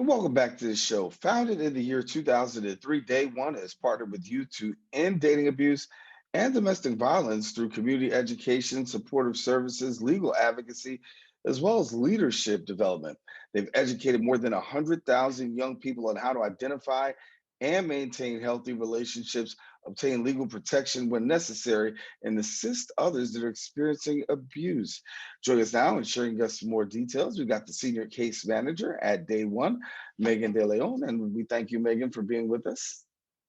And welcome back to the show. Founded in the year 2003, Day One has partnered with you to end dating abuse and domestic violence through community education, supportive services, legal advocacy, as well as leadership development. They've educated more than 100,000 young people on how to identify and maintain healthy relationships, obtain legal protection when necessary, and assist others that are experiencing abuse. Joining us now and sharing us some more details, we've got the senior case manager at Day One, Megan De Leon, and we thank you, Megan, for being with us.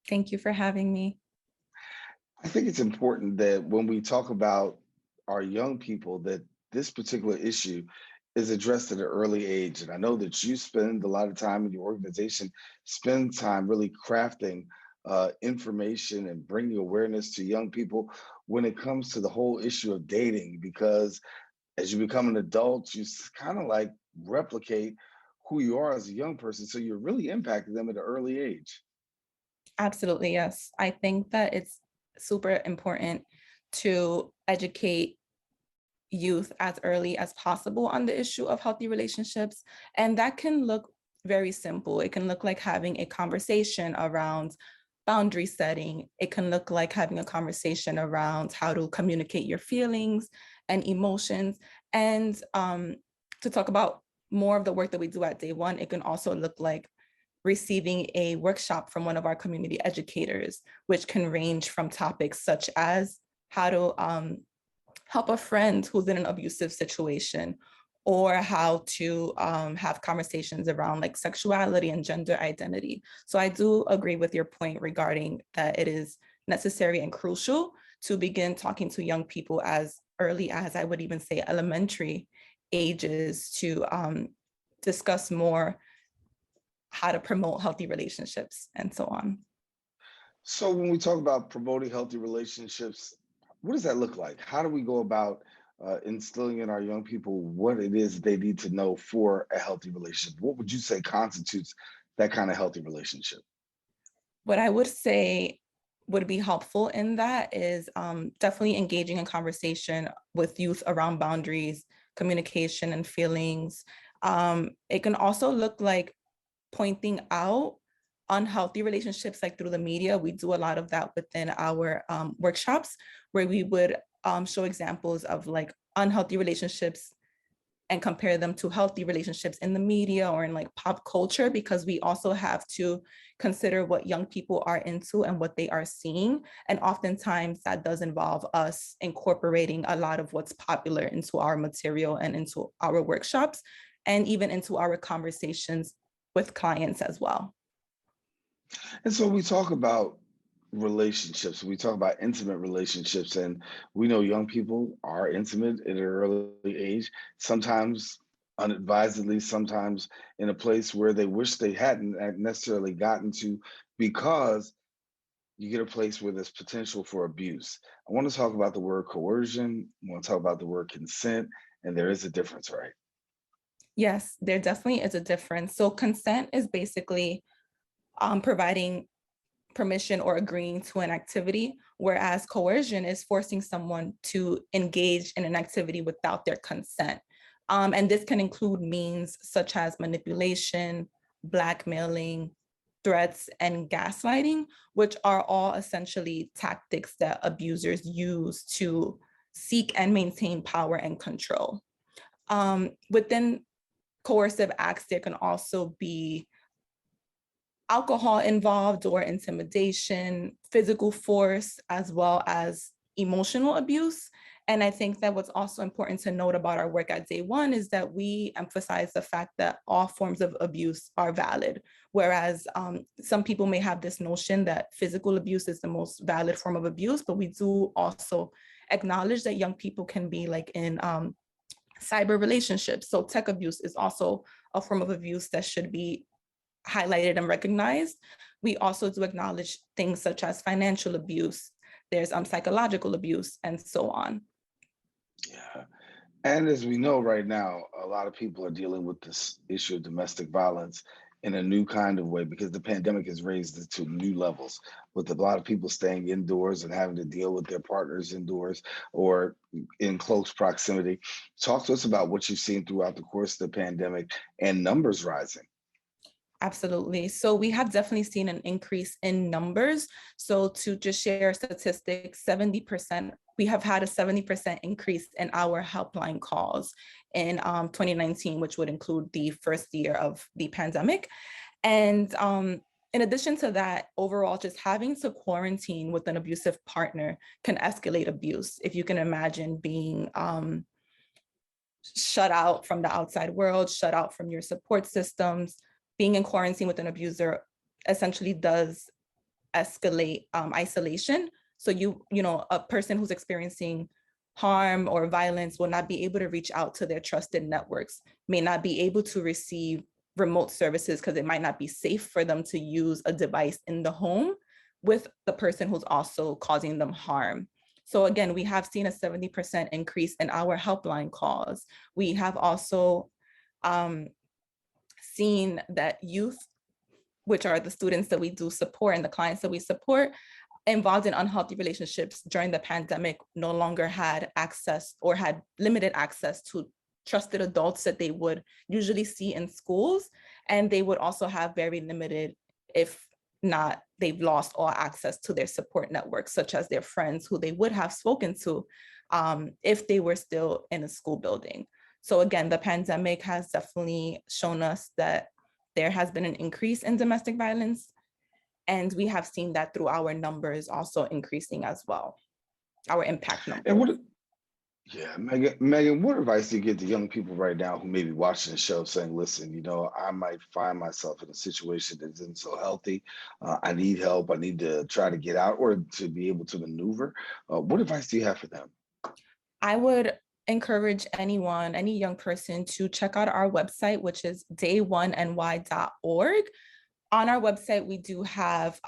Thank you for having me. I think it's important that when we talk about our young people, that this particular issue is addressed at an early age. And I know that you spend a lot of time in your organization, spend time really crafting information and bringing awareness to young people when it comes to the whole issue of dating, because as you become an adult, you kind of like replicate who you are as a young person. So you're really impacting them at an early age. Absolutely, yes. I think that it's super important to educate youth as early as possible on the issue of healthy relationships. And that can look very simple. It can look like having a conversation around boundary setting. It can look like having a conversation around how to communicate your feelings and emotions. And to talk about more of the work that we do at Day One, it can also look like receiving a workshop from one of our community educators, which can range from topics such as how to help a friend who's in an abusive situation, or how to have conversations around like sexuality and gender identity. So I do agree with your point regarding that it is necessary and crucial to begin talking to young people as early as, I would even say, elementary ages to discuss more how to promote healthy relationships and so on. So when we talk about promoting healthy relationships, what does that look like? How do we go about instilling in our young people what it is they need to know for a healthy relationship? What would you say constitutes that kind of healthy relationship? What I would say would be helpful in that is definitely engaging in conversation with youth around boundaries, communication, and feelings. It can also look like pointing out unhealthy relationships, like through the media. We do a lot of that within our workshops, where we would show examples of like unhealthy relationships and compare them to healthy relationships in the media or in like pop culture, because we also have to consider what young people are into and what they are seeing. And oftentimes that does involve us incorporating a lot of what's popular into our material and into our workshops, and even into our conversations with clients as well. And so we talk about relationships, we talk about intimate relationships, and we know young people are intimate at an early age, sometimes unadvisedly, sometimes in a place where they wish they hadn't necessarily gotten to, because you get a place where there's potential for abuse. I want to talk about the word coercion, I want to talk about the word consent, and there is a difference, right? Yes, there definitely is a difference. So consent is basically providing permission or agreeing to an activity, whereas coercion is forcing someone to engage in an activity without their consent. And this can include means such as manipulation, blackmailing, threats, and gaslighting, which are all essentially tactics that abusers use to seek and maintain power and control. Within coercive acts, there can also be alcohol involved or intimidation, physical force, as well as emotional abuse. And I think that what's also important to note about our work at Day One is that we emphasize the fact that all forms of abuse are valid, whereas some people may have this notion that physical abuse is the most valid form of abuse, but we do also acknowledge that young people can be like in cyber relationships. So tech abuse is also a form of abuse that should be highlighted and recognized. We also do acknowledge things such as financial abuse, there's psychological abuse, and so on. Yeah. And as we know right now, a lot of people are dealing with this issue of domestic violence in a new kind of way, because the pandemic has raised it to new levels, with a lot of people staying indoors and having to deal with their partners indoors or in close proximity. Talk to us about what you've seen throughout the course of the pandemic and numbers rising. Absolutely. So we have definitely seen an increase in numbers. So to just share statistics, 70%, we have had a 70% increase in our helpline calls in 2019, which would include the first year of the pandemic. And in addition to that, overall, just having to quarantine with an abusive partner can escalate abuse. If you can imagine being shut out from the outside world, shut out from your support systems, being in quarantine with an abuser essentially does escalate isolation. So a person who's experiencing harm or violence will not be able to reach out to their trusted networks, may not be able to receive remote services because it might not be safe for them to use a device in the home with the person who's also causing them harm. So again, we have seen a 70% increase in our helpline calls. We have also seen that youth, which are the students that we do support and the clients that we support, involved in unhealthy relationships during the pandemic no longer had access or had limited access to trusted adults that they would usually see in schools. And they would also have very limited, if not, they've lost all access to their support networks, such as their friends who they would have spoken to if they were still in a school building. So again, the pandemic has definitely shown us that there has been an increase in domestic violence, and we have seen that through our numbers also increasing as well, our impact And numbers. what, yeah, Megan, what advice do you give to young people right now who may be watching the show saying, listen, I might find myself in a situation that isn't so healthy. I need help. I need to try to get out or to be able to maneuver. What advice do you have for them? I would encourage anyone, any young person to check out our website, which is day1ny.org. On our website, we do have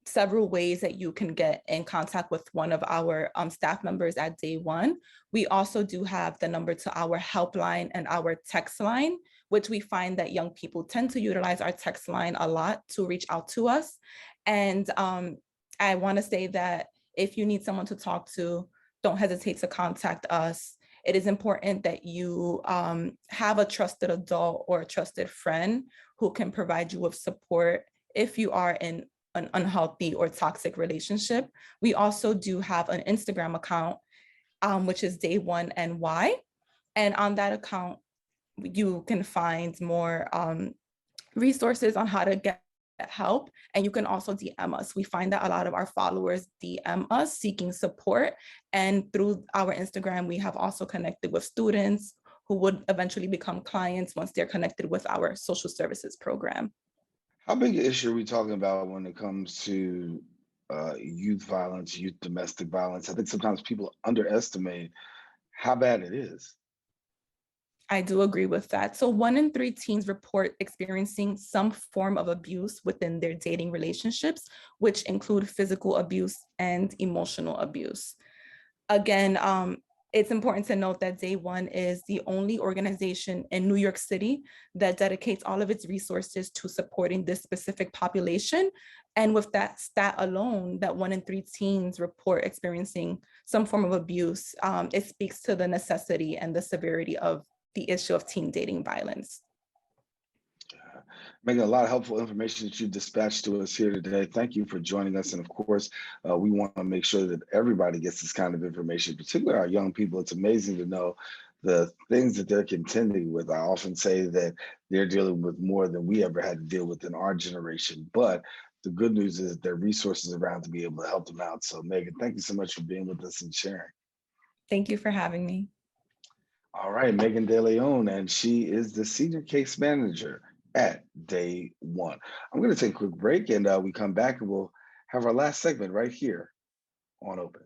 several ways that you can get in contact with one of our staff members at Day One. We also do have the number to our helpline and our text line, which we find that young people tend to utilize our text line a lot to reach out to us. And I want to say that if you need someone to talk to, don't hesitate to contact us. It is important that you have a trusted adult or a trusted friend who can provide you with support if you are in an unhealthy or toxic relationship. We also do have an Instagram account, which is Day1NY. And on that account, you can find more resources on how to get help. And you can also DM us. We find that a lot of our followers DM us seeking support. And through our Instagram, we have also connected with students who would eventually become clients once they're connected with our social services program. How big an issue are we talking about when it comes to youth violence, youth domestic violence? I think sometimes people underestimate how bad it is. I do agree with that. So 1 in 3 teens report experiencing some form of abuse within their dating relationships, which include physical abuse and emotional abuse. Again, it's important to note that Day One is the only organization in New York City that dedicates all of its resources to supporting this specific population. And with that stat alone, that 1 in 3 teens report experiencing some form of abuse, it speaks to the necessity and the severity of the issue of teen dating violence. Megan, a lot of helpful information that you dispatched to us here today. Thank you for joining us. And of course, we want to make sure that everybody gets this kind of information, particularly our young people. It's amazing to know the things that they're contending with. I often say that they're dealing with more than we ever had to deal with in our generation. But the good news is that there are resources around to be able to help them out. So, Megan, thank you so much for being with us and sharing. Thank you for having me. All right, Megan De Leon, and she is the senior case manager at Day One. I'm going to take a quick break and we come back and we'll have our last segment right here on Open.